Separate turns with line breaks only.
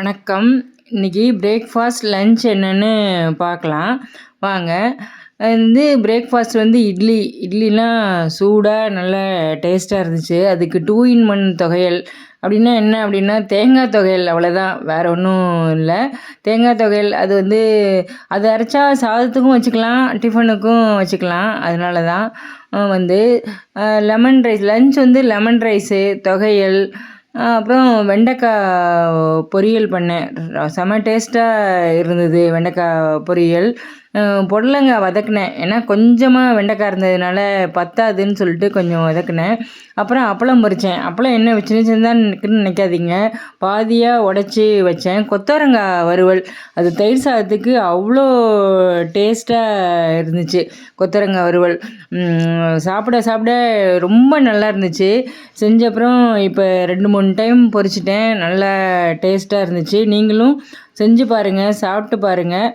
வணக்கம். இன்றைக்கி breakfast, lunch என்னென்னு பார்க்கலாம் வாங்க. பிரேக்ஃபாஸ்ட் இட்லிலாம் சூடாக நல்லா டேஸ்ட்டாக இருந்துச்சு. அதுக்கு 2 in 1 தொகையல் அப்படின்னா என்ன அப்படின்னா தேங்காய் தொகையல், அவ்வளோதான், வேறு ஒன்றும் இல்லை. தேங்காய் தொகையல் அது அரைச்சா சாதத்துக்கும் வச்சுக்கலாம், டிஃபனுக்கும் வச்சுக்கலாம். அதனால தான் lemon rice lunch lemon rice, தொகையல், அப்புறம் வெண்டைக்காய் பொரியல் பண்ணேன். செம டேஸ்ட்டாக இருந்தது வெண்டைக்காய் பொரியல். புடலங்காய் வதக்கினேன், ஏன்னா கொஞ்சமாக வெண்டைக்காய் இருந்ததுனால பத்தாதுன்னு சொல்லிட்டு கொஞ்சம் வதக்கினேன். அப்புறம் அப்பளம் பொரித்தேன். அப்பளம் என்ன சின்ன சின்னதாக நினைக்காதீங்க, பாதியாக உடச்சி வச்சேன். கொத்தவரங்காய் வறுவல், அது தயிர் சாதத்துக்கு அவ்வளோ டேஸ்ட்டாக இருந்துச்சு. கொத்தவரங்காய் வறுவல் சாப்பிட சாப்பிட ரொம்ப நல்லா இருந்துச்சு. செஞ்ச அப்புறம் இப்போ 2-3 டைம் பொரிச்சிட்டேன். நல்லா டேஸ்ட்டாக இருந்துச்சு. நீங்களும் செஞ்சு பாருங்கள், சாப்பிட்டு பாருங்கள்.